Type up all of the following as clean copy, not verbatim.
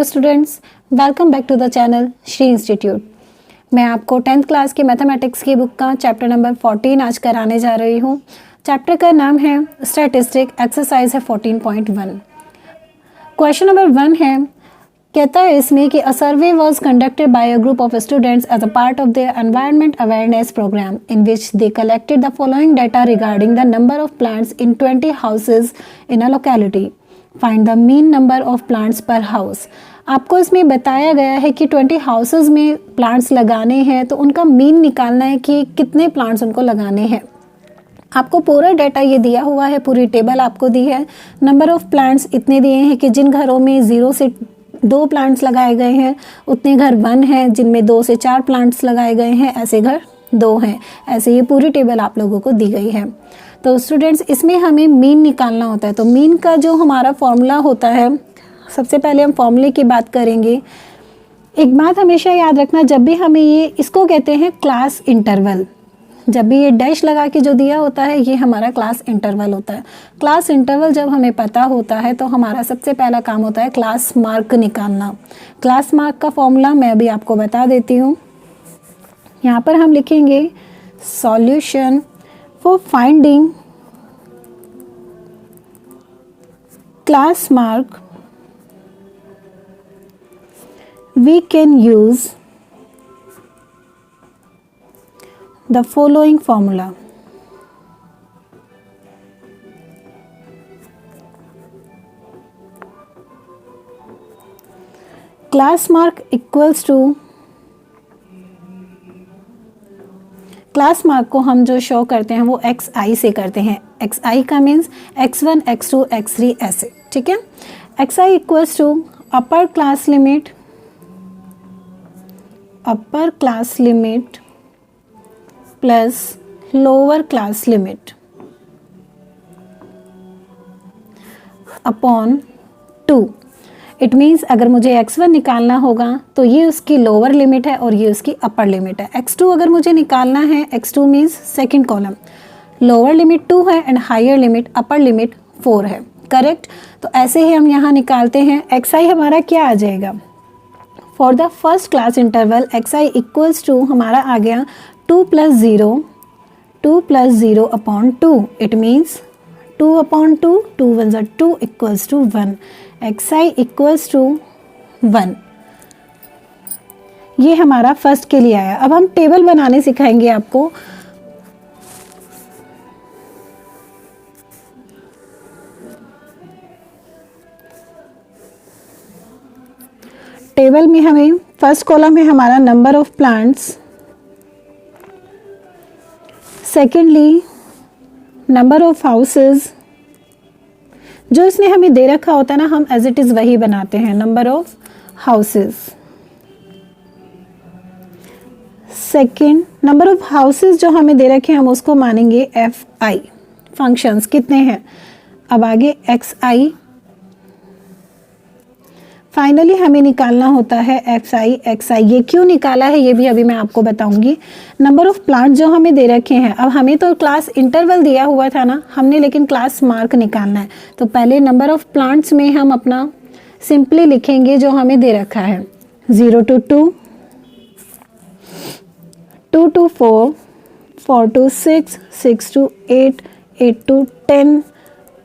Students, welcome back to the channel Shri institute. मैं आपको 10th class की मैथमेटिक्स की बुक का चैप्टर नंबर 14 आज कराने जा रही हूँ। चैप्टर का नाम है स्टैटिस्टिक, एक्सरसाइज है 14.1। क्वेश्चन नंबर 1 है, कहता है इसमें कि a survey was conducted by a group of students as a part of their environment awareness program in which they collected the following data regarding the number of plants in 20 houses in a locality. Find the mean number of plants per house. आपको इसमें बताया गया है कि 20 houses में plants लगाने हैं, तो उनका मीन निकालना है कि कितने प्लांट्स उनको लगाने हैं। आपको पूरा डाटा ये दिया हुआ है, पूरी टेबल आपको दी है। नंबर ऑफ प्लांट्स इतने दिए हैं कि जिन घरों में 0 से 2 प्लांट्स लगाए गए हैं उतने घर 1 हैं, जिनमें 2 से 4 प्लांट्स लगाए गए हैं ऐसे घर 2 हैं। ऐसे ये पूरी टेबल आप लोगों को दी गई है। तो स्टूडेंट्स, इसमें हमें मीन निकालना होता है। तो मीन का जो हमारा फॉर्मूला होता है, सबसे पहले हम फॉर्मूले की बात करेंगे। एक बात हमेशा याद रखना, जब भी हमें इसको कहते हैं क्लास इंटरवल। जब भी ये डैश लगा के जो दिया होता है, ये हमारा क्लास इंटरवल होता है। क्लास इंटरवल जब हमें पता होता है तो हमारा सबसे पहला काम होता है क्लास मार्क निकालना। क्लास मार्क का फॉर्मूला मैं अभी आपको बता देती हूँ। यहाँ पर हम लिखेंगे solution for finding class mark we can use the following formula. Class mark equals to, class mark को हम जो शो करते हैं वो xi से करते हैं। xi का मीन्स x1, x2, x3 ऐसे, ठीक है। xi equals to upper class limit plus lower class limit upon 2। It means अगर मुझे x1 निकालना होगा तो ये उसकी लोअर लिमिट है और ये उसकी अपर लिमिट है। x2 अगर मुझे निकालना है, x2 means second column, lower limit 2 है and higher limit, upper limit 4 है। करेक्ट। तो ऐसे ही हम यहाँ निकालते हैं। xi हमारा क्या आ जाएगा? For the first class interval xi equals to हमारा आ गया 2 + 0 upon 2। It means 2 upon 2, 2 1 = 2 equals to 1। xi equals to 1। ये हमारा फर्स्ट के लिए आया। अब हम टेबल बनाने सिखाएंगे आपको। टेबल में हमें फर्स्ट कॉलम है हमारा number of plants, secondly number of houses. जो इसने हमें दे रखा होता है ना, हम एज इट इज़ वही बनाते हैं, number of houses. Second, number of houses जो हमें दे रखे हैं हम उसको मानेंगे fi। फंक्शंस कितने हैं? अब आगे xi। फाइनली हमें निकालना होता है xi। ये क्यों निकाला है ये भी अभी मैं आपको बताऊंगी। नंबर ऑफ प्लांट जो हमें दे रखे हैं, अब हमें तो क्लास इंटरवल दिया हुआ था ना, हमने लेकिन क्लास मार्क निकालना है। तो पहले नंबर ऑफ प्लांट्स में हम अपना सिंपली लिखेंगे जो हमें दे रखा है, 0 to 2, 2 to 4, 4 to 6, 6 to 8, 8 to 10,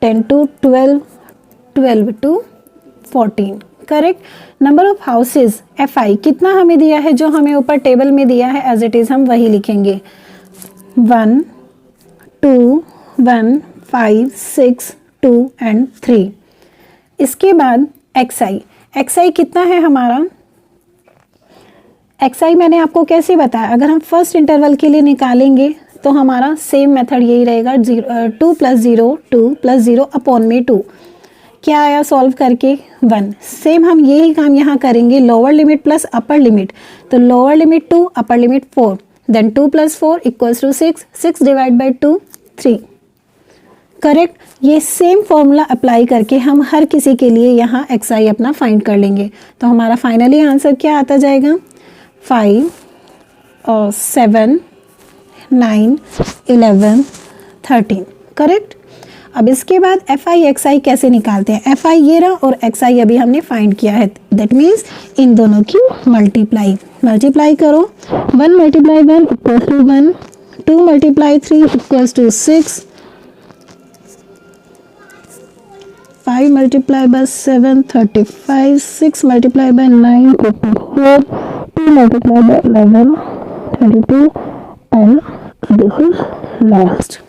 10 to 12, 12 to 14। Correct. Number of houses fi कितना हमें दिया है, जो हमें ऊपर टेबल में दिया है एज इट इज़ हम वही लिखेंगे, 1 2 1 5 6 2 एंड 3। इसके बाद xi कितना है हमारा? xi मैंने आपको कैसे बताया, अगर हम फर्स्ट इंटरवल के लिए निकालेंगे तो हमारा सेम मेथड यही रहेगा, 2 + 0, 2 + 0 अपॉन में 2। क्या आया सॉल्व करके? 1। सेम हम यही काम यहाँ करेंगे, lower limit plus upper limit. तो lower limit 2, upper limit 4, then 2 + 4 = 6, 6 / 2 3। Correct. ये सेम फॉर्मूला अप्लाई करके हम हर किसी के लिए यहाँ xi अपना फाइंड कर लेंगे। तो हमारा फाइनली आंसर क्या आता जाएगा? 5 7, 9, 11, 13, करेक्ट। अब इसके बाद एफ आई एक्स आई कैसे निकालते हैं? एफ आई ये रहा और एक्स आई अभी हमने फाइंड किया है, दैट मीन्स इन दोनों की मल्टीप्लाई करो। 1 multiply 1 equals to 1, 2 multiply 3 equals to 6, 5 multiply by 7 35, 6 multiply by 9 54, 2 multiply by 11 32 and this is last,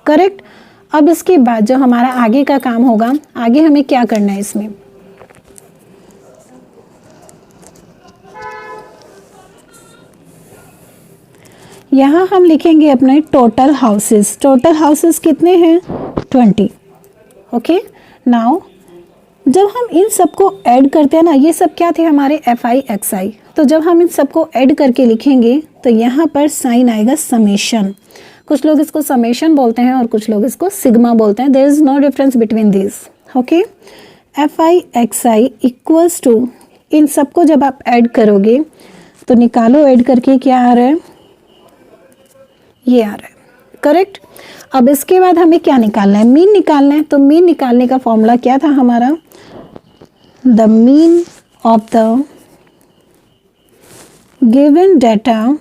correct. अब इसके बाद जो हमारा आगे का काम होगा, आगे हमें क्या करना है इसमें, यहाँ हम लिखेंगे अपने टोटल हाउसेस। टोटल हाउसेस कितने हैं? 20। ओके, नाउ जब हम इन सबको ऐड करते हैं ना, ये सब क्या थे हमारे एफ आई एक्स आई, तो जब हम इन सबको ऐड करके लिखेंगे तो यहाँ पर साइन आएगा समेशन। कुछ लोग इसको समेशन बोलते हैं और कुछ लोग इसको सिग्मा बोलते हैं। There is no difference between this. Okay, f i x i equals to, इन सबको जब आप ऐड करोगे तो निकालो, ऐड करके क्या आ रहा है? ये आ रहा है, करेक्ट। अब इसके बाद हमें क्या निकालना है? मीन निकालना है। तो मीन निकालने का फॉर्मूला क्या था हमारा? The mean of the given data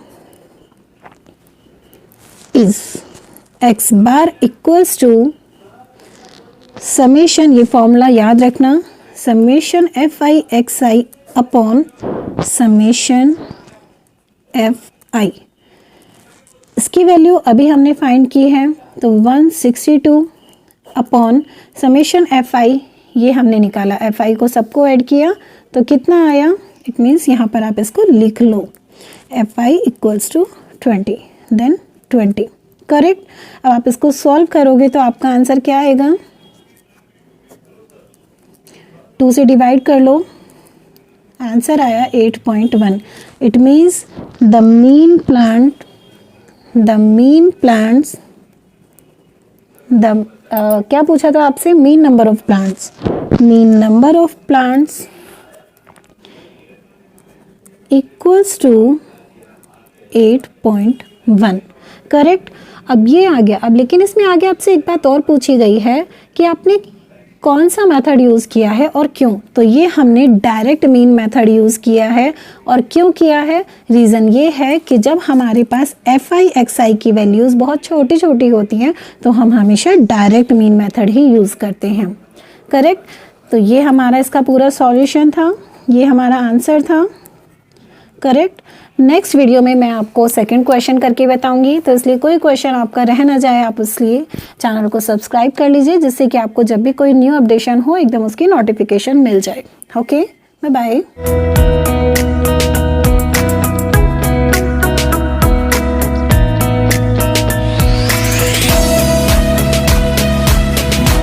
is x bar equals to summation, ये फॉर्मूला याद रखना, summation f i x i upon summation f i. इसकी वैल्यू अभी हमने फाइंड की है, तो 162 अपॉन समेशन एफ आई, ये हमने निकाला। एफ आई को सबको ऐड किया तो कितना आया? इट मीन्स यहाँ पर आप इसको लिख लो, f i equals to 20, then 20, correct. अब आप इसको सॉल्व करोगे तो आपका आंसर क्या आएगा? 2 से डिवाइड कर लो, आंसर आया 8.1। It means the mean plants क्या पूछा था आपसे? Mean number of plants equals to 8.1, correct. अब ये आ गया। अब लेकिन इसमें आगे आपसे एक बात और पूछी गई है कि आपने कौन सा मेथड यूज़ किया है और क्यों। तो ये हमने डायरेक्ट मीन मेथड यूज़ किया है। और क्यों किया है? रीज़न ये है कि जब हमारे पास एफ आई एक्स आई की वैल्यूज़ बहुत छोटी छोटी होती हैं तो हम हमेशा डायरेक्ट मीन मेथड ही यूज़ करते हैं, करेक्ट। तो ये हमारा इसका पूरा सॉल्यूशन था, ये हमारा आंसर था, करेक्ट। नेक्स्ट वीडियो में मैं आपको सेकंड क्वेश्चन करके बताऊंगी, तो इसलिए कोई क्वेश्चन आपका रह ना जाए, आप इसलिए चैनल को सब्सक्राइब कर लीजिए, जिससे कि आपको जब भी कोई न्यू अपडेशन हो एकदम उसकी नोटिफिकेशन मिल जाए। Okay, bye bye.